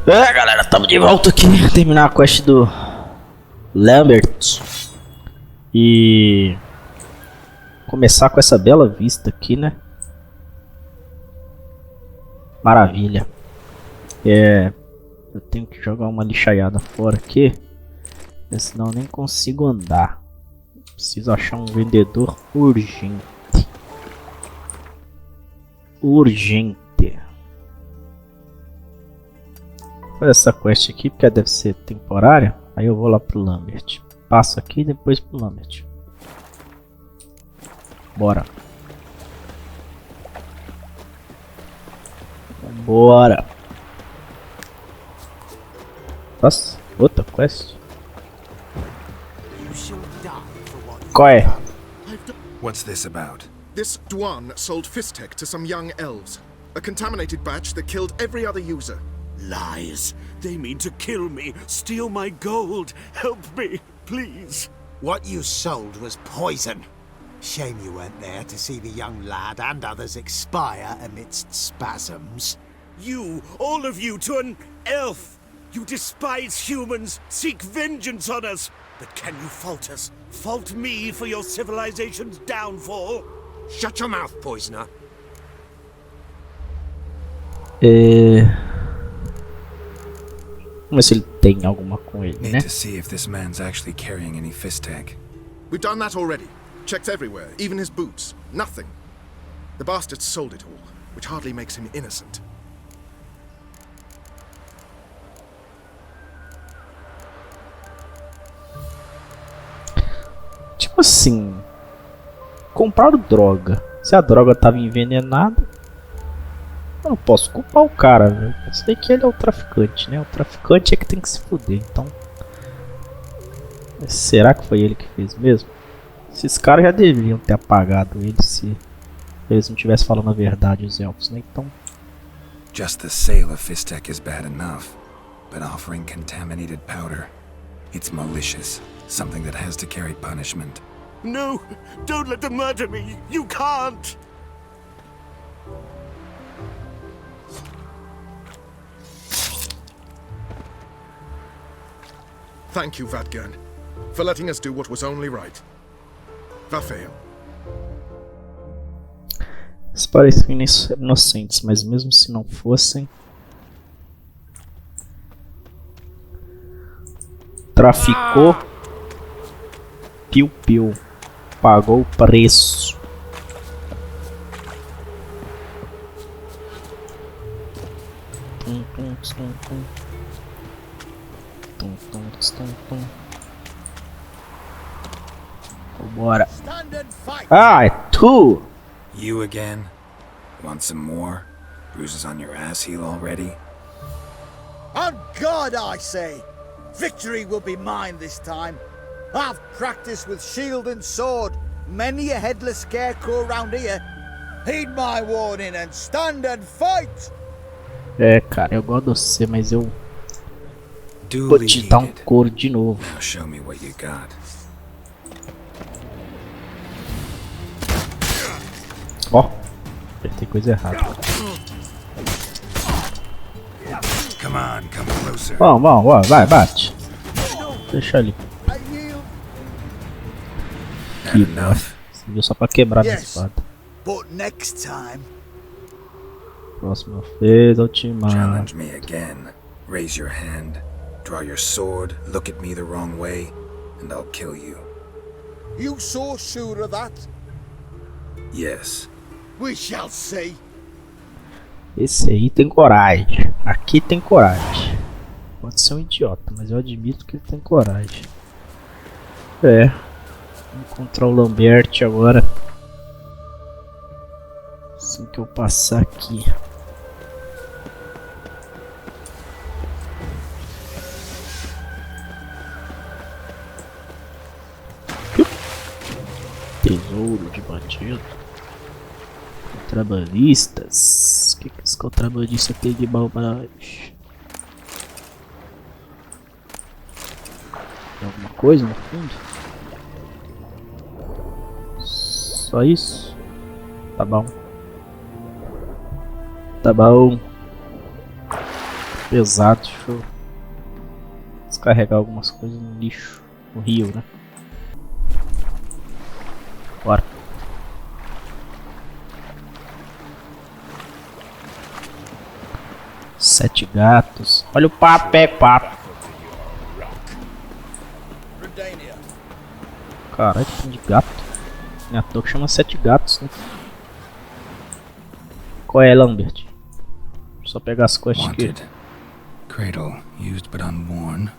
É, galera, estamos de volta aqui. Terminar a quest do Lambert. E começar com essa bela vista aqui, né? Maravilha. Eu tenho que jogar uma lixaiada fora aqui, senão eu nem consigo andar. Preciso achar um vendedor urgente. Urgente. Vou fazer essa quest aqui porque deve ser temporária. Aí eu vou lá pro Lambert. Passo aqui e depois pro Lambert. Bora. Bora. Nossa, outra quest. Qual é? What's this about? This Dwan sold Fisstech to some young elves. A contaminated batch that killed every other user. Lies. They mean to kill me, steal my gold. Help me, please. What you sold was poison. Shame you weren't there to see the young lad and others expire amidst spasms. You, all of you, to an elf. You despise humans, seek vengeance on us. But can you fault us? Fault me for your civilization's downfall? Shut your mouth, poisoner. Vamos ver se ele tem alguma com ele, né? Need to see if this man's actually carrying any Fisstech. We've done that already. Checked everywhere, even his boots. Nothing. The bastard sold it all, which hardly makes him innocent. Tipo assim, compraram droga. Se a droga tava envenenada, eu não posso culpar o cara, velho. Eu sei que ele é o traficante, né? O traficante é que tem que se fuder, então. Será que foi ele que fez mesmo? Esses caras já deveriam ter apagado ele se eles não tivessem falando a verdade, os elfos, né? Então. Just the sale of Fisstech is bad enough, but offering contaminated powder, it's malicious. Something that has to carry punishment. No, don't let them murder me. You can't. Thank you, Vadgern, for letting us do what was only right. Valeu. Eles parecem inocentes, mas mesmo se não fossem, traficou, piu-piu, pagou o preço. Bora. Ah, é tu! You again? Want some more? Bruises on your ass heel already? On God, I say! Victory will be mine this time. I've practiced with shield and sword. Many a headless scarecrow round here. Heed my warning and stand and fight! É, cara, eu gosto de você, mas eu vou te dar um couro de novo. Now show me what you got. Ó, tem coisa errada. Come on, come closer. Vamos, vai, bate. Deixa ali. Que enough. Você viu só pra quebrar minha espada. But next time. Próxima vez eu te mato. Challenge me again. Raise your hand. Draw your sword. Look at me the wrong way, and I'll kill you. You so sure of that? Yes. We shall see. Esse aí tem coragem. Aqui tem coragem. Pode ser um idiota, mas eu admito que ele tem coragem. É. Vou encontrar o Lambert agora. Assim que eu passar aqui. Tesouro de bandido. Contrabandistas. O que os contrabandistas têm de bom para nós? Tem alguma coisa no fundo? Só isso? Tá bom. Tá bom. pesado. Deixa eu descarregar algumas coisas no lixo. No rio, né? Bora. Sete gatos. Olha o papo, é papo. Caralho, que tem de gato. Não é à toa que chama sete gatos, né? Qual é, Lambert? Só pegar as coisas aqui. Cradle, used but unworn.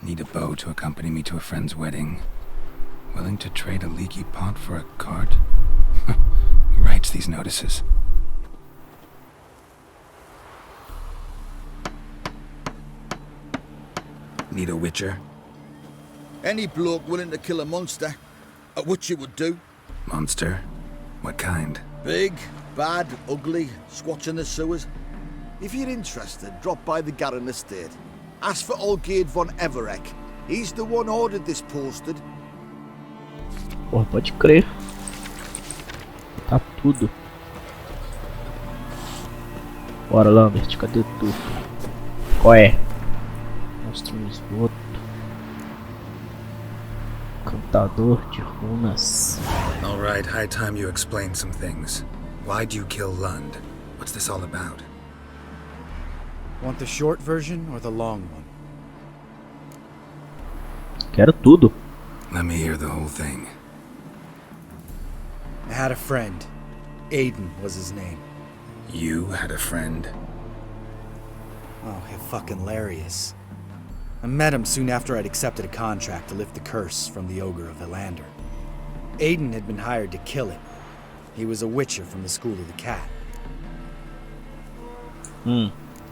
Need a bow to accompany me to a friend's wedding. Willing to trade a leaky pot for a cart? Who writes these notices? Need a witcher? Any bloke willing to kill a monster, a witcher would do. Monster? What kind? Big, bad, ugly, squats in the sewers. If you're interested, drop by the Garen estate. Ask for Olgierd von Everek. He's the one ordered this posted. Porra, pode crer. Tá tudo. Bora, Lambert, cadê tu? Qual é? Mostra um esgoto. Cantador de runas. Alright, high time you explain some things. Why'd you kill Lund? What's this all about? Want the short version or the long one? Quero tudo. Let me hear the whole thing. I had a friend. Aiden was his name. You had a friend? Oh, fucking hilarious. I met him soon after I'd accepted a contract to lift the curse from the Ogre of Elander. Aiden had been hired to kill him. He was a witcher from the School of the Cat.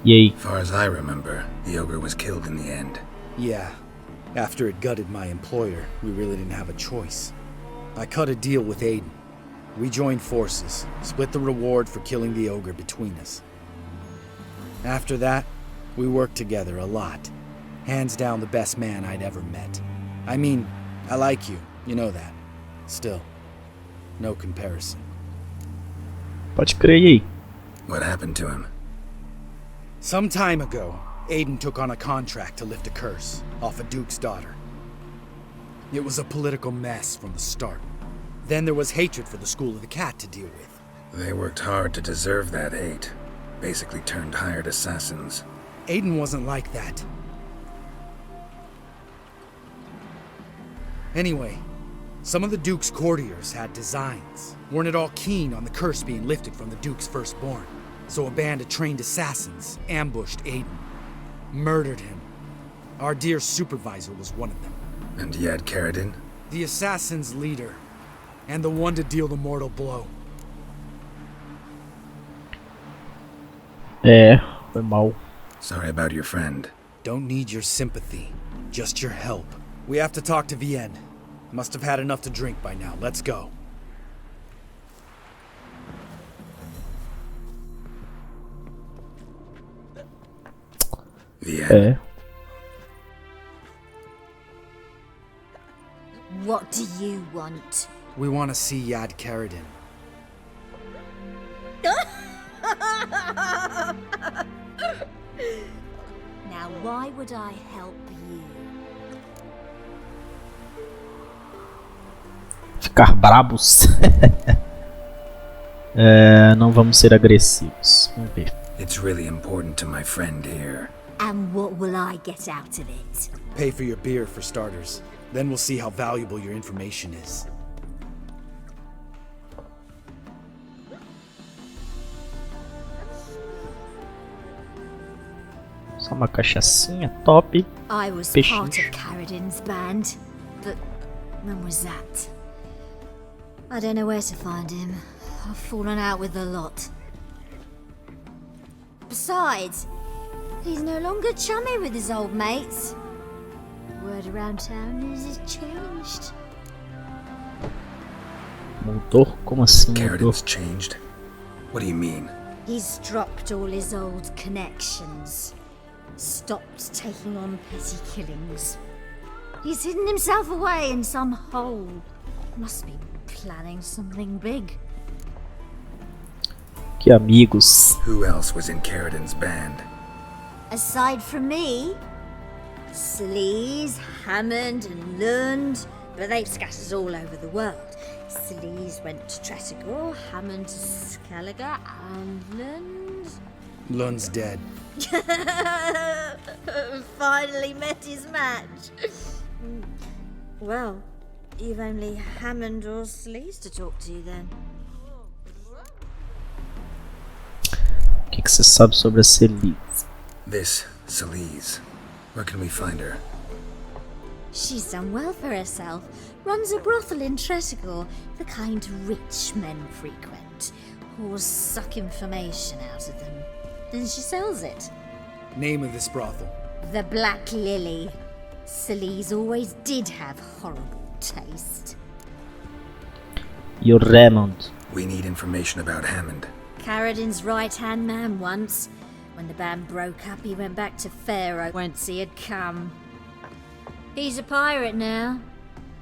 Yay. Far as I remember, the ogre was killed in the end. Yeah. After it gutted my employer, we really didn't have a choice. I cut a deal with Aiden. We joined forces, split the reward for killing the ogre between us. After that, we worked together a lot. Hands down the best man I'd ever met. I mean, I like you, you know that. Still, no comparison. Pode crer, e aí? What happened to him? Some time ago, Aiden took on a contract to lift a curse off a duke's daughter. It was a political mess from the start. Then there was hatred for the School of the Cat to deal with. They worked hard to deserve that hate. Basically turned hired assassins. Aiden wasn't like that. Anyway, some of the Duke's courtiers had designs. Weren't at all keen on the curse being lifted from the Duke's firstborn. So a band of trained assassins ambushed Aiden. Murdered him. Our dear supervisor was one of them. And you had Caradin? The assassin's leader. And the one to deal the mortal blow. Foi mal. Sorry about your friend. Don't need your sympathy. Just your help. We have to talk to Vienne. Must have had enough to drink by now. Let's go. Vienne. What do you want? We want to see Yad Caradin. Now, why would I help you? Ficar brabos. Não vamos ser agressivos. Vamos ver. It's really important to my friend here. And what will I get out of it? Pay for your beer, for starters. Then we'll see how valuable your information is. Só uma cachaçinha top. I was Peixinho. part of Caradin's band, but when was that? I don't know where to find him. I've fallen out with a lot. Besides, he's no longer chummy with his old mates. Word around town is he's changed. Mudou? Como assim mudou? Caradin's changed? What do you mean? He's dropped all his old connections. Stopped taking on petty killings. He's hidden himself away in some hole. Must be planning something big. Que amigos. Who else was in Caradin's band? Aside from me, Sleaze, Hammond and Lund, but they've scattered all over the world. Sleaze went to Tretigor, Hammond to Skellige, and Lund... Lund's dead. Finally met his match. Well, you've only Hammond or Sleaze to talk to then. O que você sabe sobre a Sleaze? This Sleaze. Where can we find her? She's done well for herself. Runs a brothel in Tretigor, the kind rich men frequent. Whores suck information out of them. Then she sells it. Name of this brothel? The Black Lily. Sleaze always did have horrible taste. You're Raymond. We need information about Hammond. Carradin's right-hand man once. When the band broke up, he went back to Pharaoh whence he had come. He's a pirate now.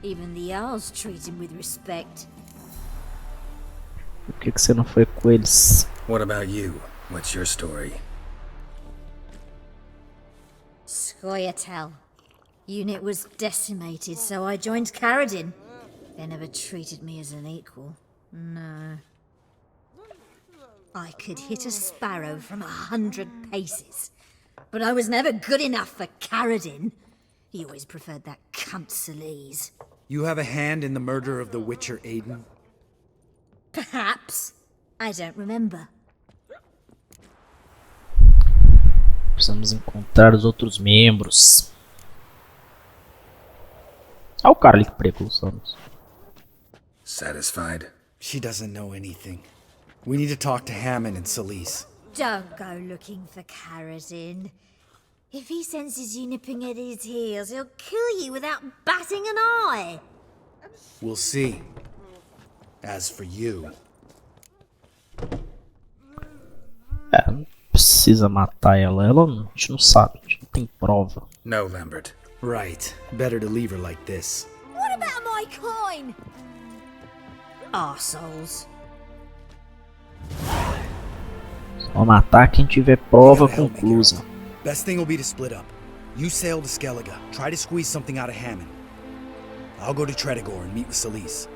Even the Jarls treat him with respect. Por que você não foi com eles? What about you? What's your story? Scoia'tael. Unit was decimated, so I joined Carradin. They never treated me as an equal. No. I could hit a sparrow from 100 paces. But I was never good enough for Carradin. He always preferred that cunt Sleaze. You have a hand in the murder of the Witcher Aiden? Perhaps. I don't remember. Precisamos encontrar os outros membros. Ah, o cara ali que pregou os anos. Satisfied? She doesn't know anything. We need to talk to Hammond and Sleaze. Don't go looking for Carradin. If he senses you nipping at his heels, he'll kill you without batting an eye. We'll see. As for you... É, não precisa matar ela. Ela a gente não sabe, a gente não tem prova. No, Lambert. Right. Better to leave her like this. What about my coin? Arseholes. Só matar quem tiver prova conclusa. Best thing will be to split up. You sail to Skellige. Try to squeeze something out of Hammond. I'll go to Tretigor and meet with Sleaze.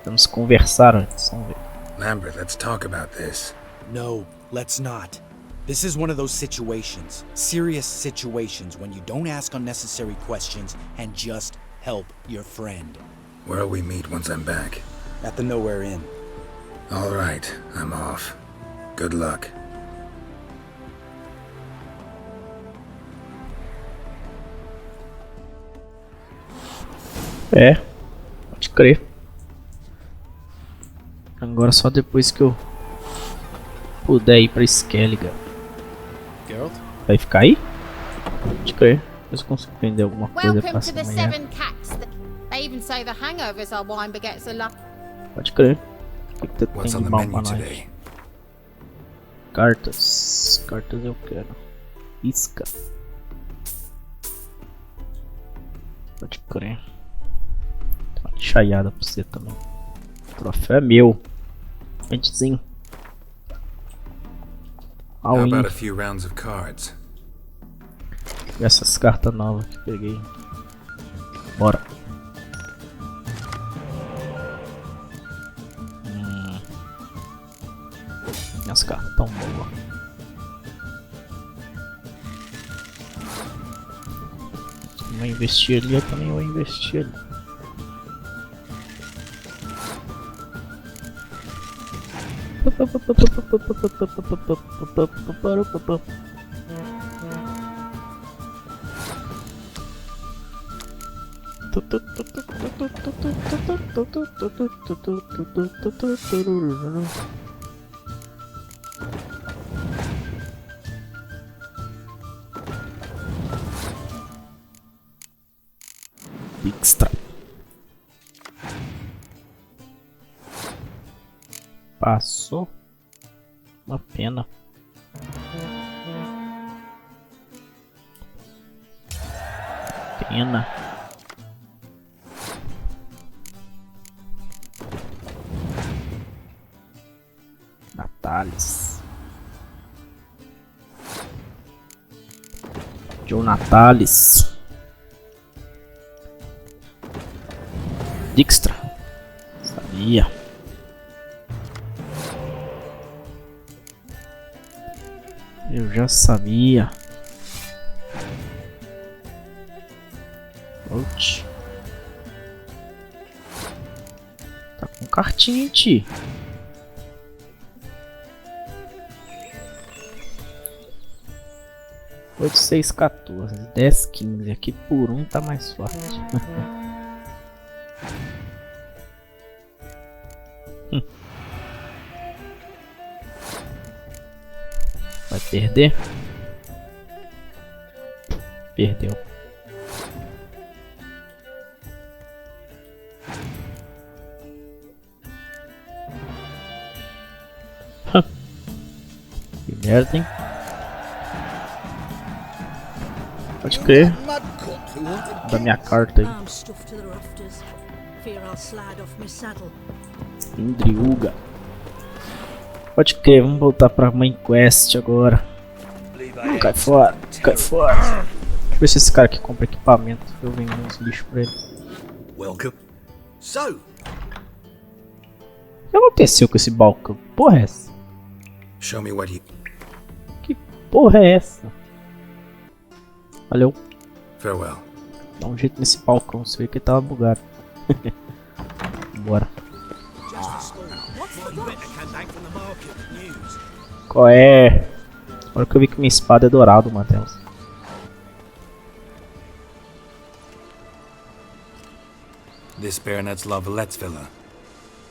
Vamos conversar antes, vamos ver. Lambert, let's talk about this. No, let's not. This is one of those situations, serious situations, when you don't ask unnecessary questions and just help your friend. Where'll we meet once I'm back? At the Nowhere Inn. All right, I'm off. Good luck. É, pode crer. Agora só depois que eu puder ir pra Skellige. Geralt? Vai ficar aí? Pode crer. Depois eu consigo vender alguma coisa Welcome pra to the amanhã. Seven Cats. They even say the hangovers our wine begets a lot. Pode crer. O que tem What's on de the bom menu pra nós? today? Cartas. Cartas eu quero. Isca. Pode crer. Tem uma lixaiada pra você também. O troféu é meu. Ventezinho. How All-in. about a few rounds of cards? Essas cartas novas que peguei. Bora. Minhas cartas tão boas. Eu vou investir ali, eu também vou investir ali. Extra. Passou. Uma pena. Pena. Natales. Joe Natales. Dijkstra. Sabia. Eu já sabia. Out. Tá com cartinha em ti. Oito, 6, 14, 10, 15. Aqui por um tá mais forte. Vai perder? Perdeu. Que merda, hein? Pode crer. Da minha carta aí. Indriuga. Pode crer, vamos voltar pra main quest agora. Cai fora, cai fora. Deixa eu ver se esse cara aqui compra equipamento. Eu vendo uns lixos pra ele. Welcome. So, O que aconteceu com esse balcão? Que porra é essa? Show me what you... Que porra é essa? Valeu. Farewell. Dá um jeito nesse balcão, você vê que ele tava bugado. Bora. Qual é? Agora que eu vi que minha espada é dourado, Matheus. This Baronet's Lavallette's villa.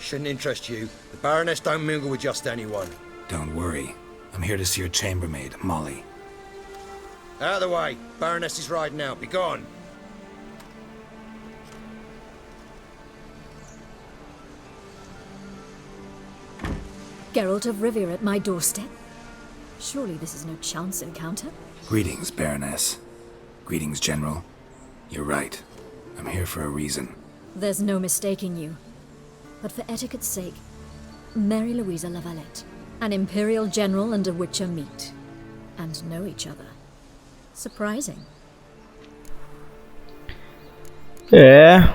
Shouldn't interest you. The Baroness don't mingle with just anyone. Don't worry. I'm here to see your chambermaid, Molly. Out of the way. Baroness is riding out. Be gone. Geralt of Rivia at my doorstep? Surely this is no chance encounter? Greetings, Baroness. Greetings, General. You're right. I'm here for a reason. There's no mistaking you. But for etiquette's sake, Mary Louisa Lavalette, an Imperial General and a Witcher meet, and know each other. Surprising. É.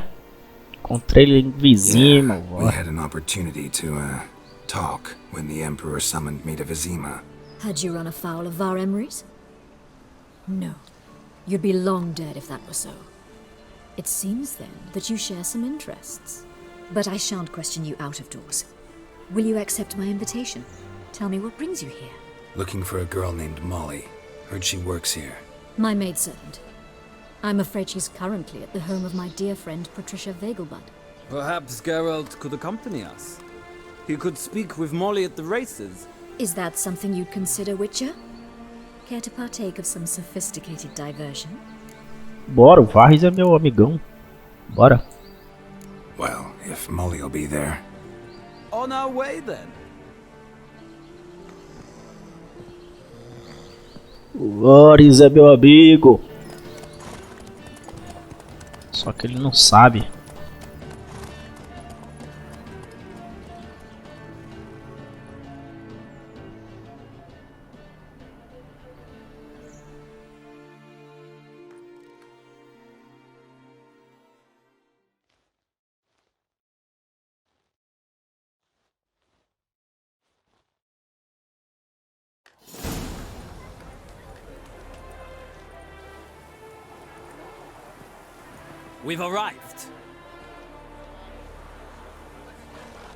Encontrei ele invisível. We had an opportunity to, talk when the Emperor summoned me to Vizima. Had you run afoul of Var Emrys? No. You'd be long dead if that were so. It seems, then, that you share some interests. But I shan't question you out of doors. Will you accept my invitation? Tell me what brings you here. Looking for a girl named Molly. Heard she works here. My maidservant. I'm afraid she's currently at the home of my dear friend Patricia Vegelbud. Perhaps Geralt could accompany us. He could speak with Molly at the races. Is that something you'd consider, Witcher? Care to partake of some sophisticated diversion? Bora, o Varys é meu amigão. Bora. Well, if Molly'll be there. On our way, then. O Varys é meu amigo. Só que ele não sabe. We've arrived.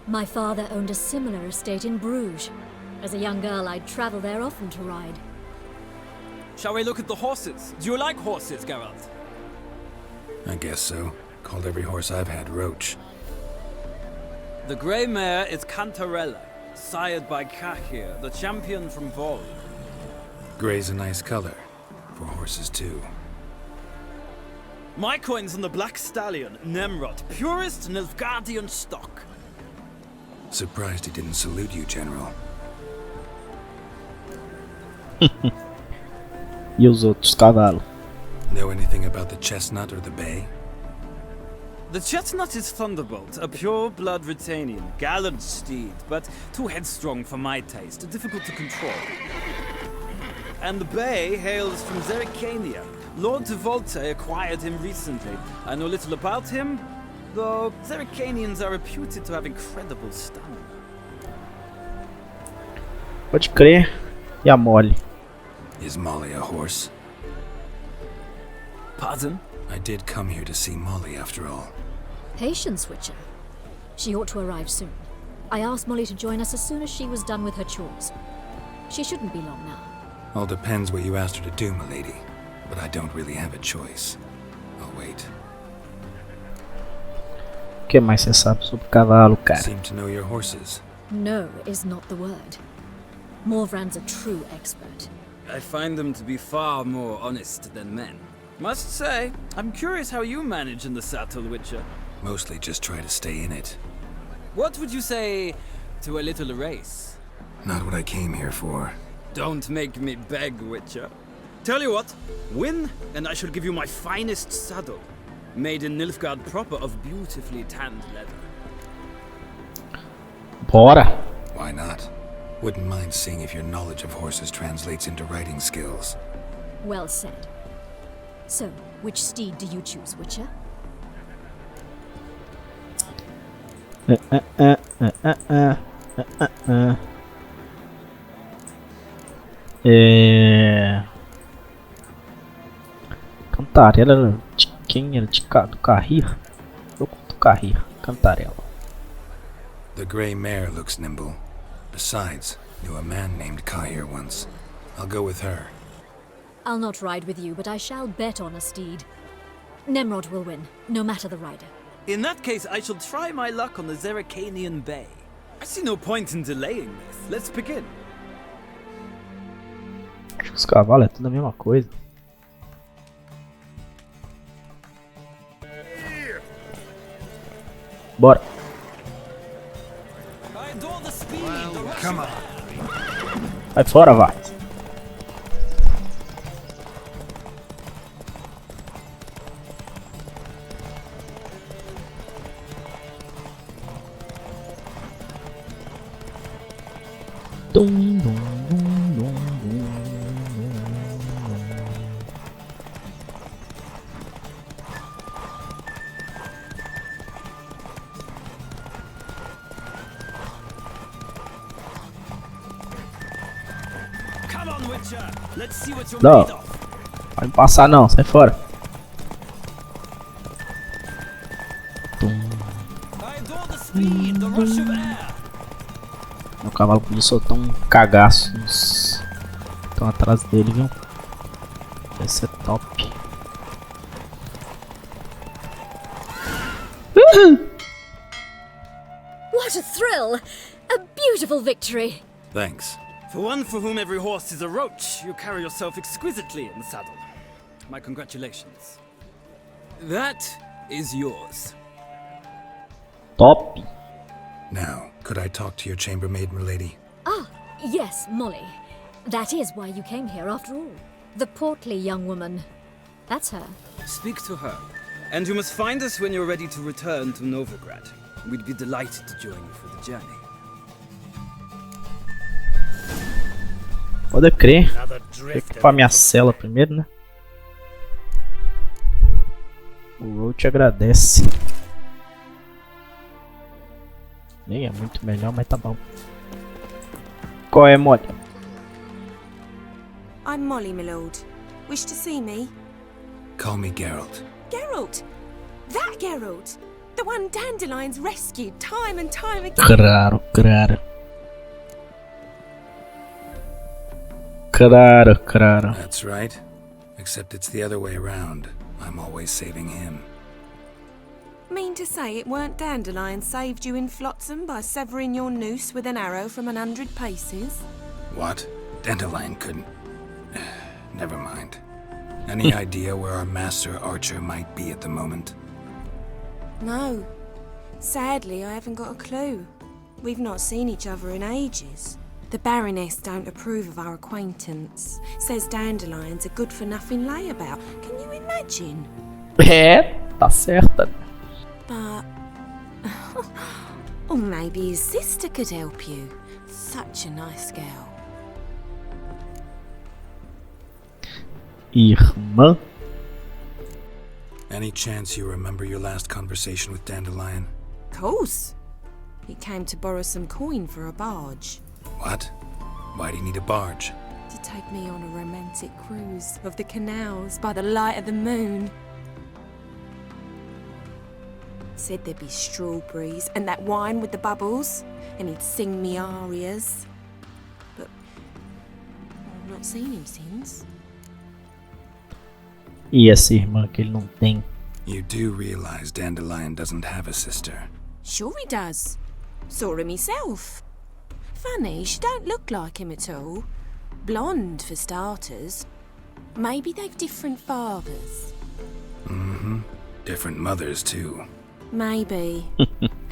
My father owned a similar estate in Bruges. As a young girl, I'd travel there often to ride. Shall we look at the horses? Do you like horses, Geralt? I guess so. Called every horse I've had Roach. The grey mare is Cantarella, sired by Kakir, the champion from Vol. Grey's a nice color. For horses, too. My coin's on the Black Stallion, Nemrod, purest Nilfgaardian stock. Surprised he didn't salute you, General. E os outros cavalos? Know anything about the chestnut or the bay? The chestnut is Thunderbolt, a pure-blood Britannian, gallant steed, but too headstrong for my taste, difficult to control. And the bay hails from Zerrikania. Lord de Volte acquired him recently. I know little about him, though Zerrikanians are reputed to have incredible stamina. Pode crer. E a Molly? Is Molly a horse? Pardon? I did come here to see Molly after all. Patience, Witcher. She ought to arrive soon. I asked Molly to join us as soon as she was done with her chores. She shouldn't be long now. All depends what you asked her to do, milady. But I don't really have a choice. I'll wait. O que mais você sabe sobre cavalo, cara? Seem to know your horses. No is not the word. Morvrand's a true expert. I find them to be far more honest than men. Must say, I'm curious how you manage in the saddle, Witcher. Mostly just try to stay in it. What would you say to a little race? Not what I came here for. Don't make me beg, Witcher. Tell you what, win, and I shall give you my finest saddle. Made in Nilfgaard proper of beautifully tanned leather. Bora! Why not? Wouldn't mind seeing if your knowledge of horses translates into riding skills. Well said. So, which steed do you choose, Witcher? Cantarella era de quem? Era do Carrir? Eu do Carrir. Cantarella. The grey mare looks nimble. Besides, knew a man named Kahir once. I'll go with her. I'll not ride with you, but I shall bet on a steed. Nemrod will win, no matter the rider. In that case, I shall try my luck on the Zerrikanian Bay. I see no point in delaying this. Let's begin. Acho que os cavalos é tudo a mesma coisa. Bora. Come on. Vai fora, vai. Não, vai me passar não, sai fora. Meu cavalo podia soltar um cagaço nos... Estão atrás dele, viu? Vai ser top. What a thrill! A beautiful victory! Thanks. For one for whom every horse is a roach, you carry yourself exquisitely in the saddle. My congratulations. That is yours. Top. Now, could I talk to your chambermaid, milady? Ah, yes, Molly. That is why you came here after all. The portly young woman. That's her. Speak to her. And you must find us when you're ready to return to Novigrad. We'd be delighted to join you for the journey. Pode crer. Vou equipar minha cela primeiro, né? O Road te agradece. Nem é muito melhor, mas tá bom. Qual é, Molly? I'm Molly, my lord. Wish to see me? Call me Geralt. Geralt! That Geralt! The one Dandelions rescued time and time again. Claro, claro. Claro, claro. That's right. Except it's the other way around. I'm always saving him. Mean to say it weren't Dandelion saved you in Flotsam by severing your noose with an arrow from 100 paces? What? Dandelion couldn't... Never mind. Any idea where our master archer might be at the moment? No. Sadly, I haven't got a clue. We've not seen each other in ages. The Baroness don't approve of our acquaintance. Says Dandelion's a good-for-nothing layabout. Can you imagine? É, tá certa. But... or maybe his sister could help you. Such a nice girl. Irmã? Any chance you remember your last conversation with Dandelion? Of course. He came to borrow some coin for a barge. What? Why do you need a barge? To take me on a romantic cruise of the canals by the light of the moon. Said there'd be strawberries and that wine with the bubbles, and he'd sing me arias. But I've not seen him since. E essa irmã que ele não tem? You do realize Dandelion doesn't have a sister? Sure he does. Saw him myself. Funny, she don't look like him at all. Blonde, for starters. Maybe they've different fathers. Mm-hmm. Different mothers, too. Maybe.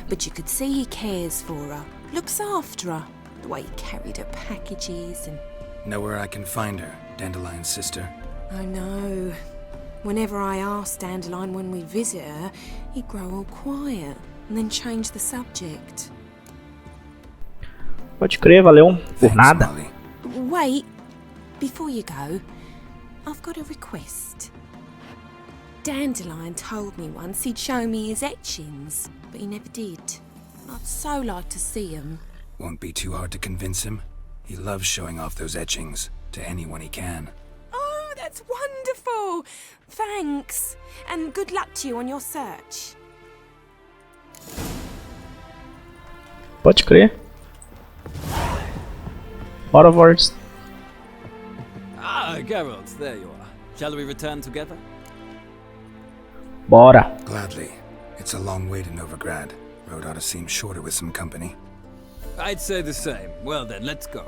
But you could see he cares for her. Looks after her. The way he carried her packages and... Know where I can find her, Dandelion's sister? I know. Whenever I asked Dandelion when we visit her, he'd grow all quiet and then change the subject. Pode crer, valeu por nada. Molly. Wait, before you go, I've got a request. Dandelion told me once he'd show me his etchings, but he never did. I'd so like to see them. Won't be too hard to convince him. He loves showing off those etchings to anyone he can. Oh, that's wonderful! Thanks, and good luck to you on your search. Pode crer. Bora, Vorst. Ah, Geralt, there you are. Shall we return together? Bora. Gladly. It's a long way to Novigrad. Road ought to seem shorter with some company. I'd say the same. Well then, let's go.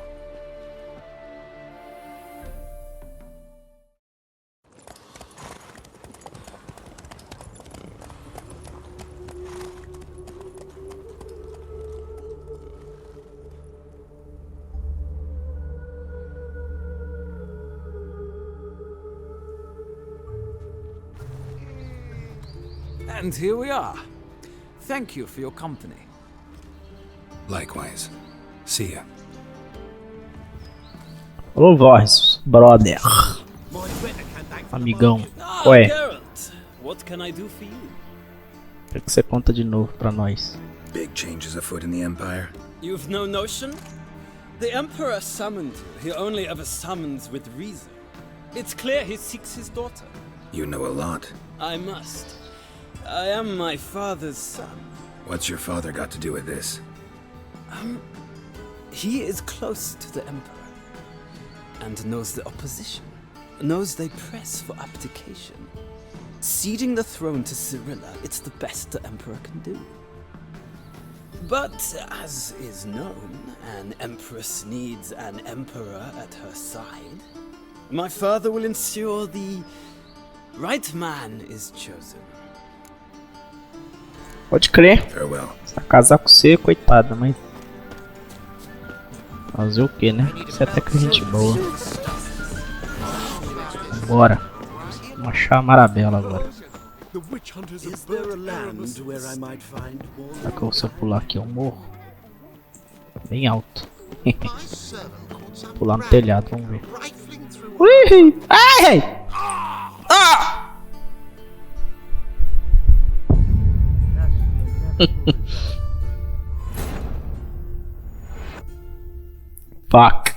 And here we are. Thank you for your company. Likewise. See ya. Alô, Vorst, brother. Amigão. Ué, Geralt, what can I do for you? o que você conta de novo pra nós? Big changes afoot in the Empire. You've no notion? The Emperor summoned you. He only ever summons with reason. It's clear he seeks his daughter. You know a lot. I must. I am my father's son. What's your father got to do with this? He is close to the Emperor and knows the opposition, knows they press for abdication. Ceding the throne to Cyrilla, it's the best the Emperor can do. But, as is known, an Empress needs an Emperor at her side. My father will ensure the right man is chosen. Pode crer. Farewell. Vai casar com você, coitada, mas... Fazer o que, né? Você até que é gente boa. Bora. Vamos achar a Marabela agora. Será que se eu pular aqui eu morro? Bem alto. Pular no telhado, vamos ver. Ui! Ai! Ah! Fuck.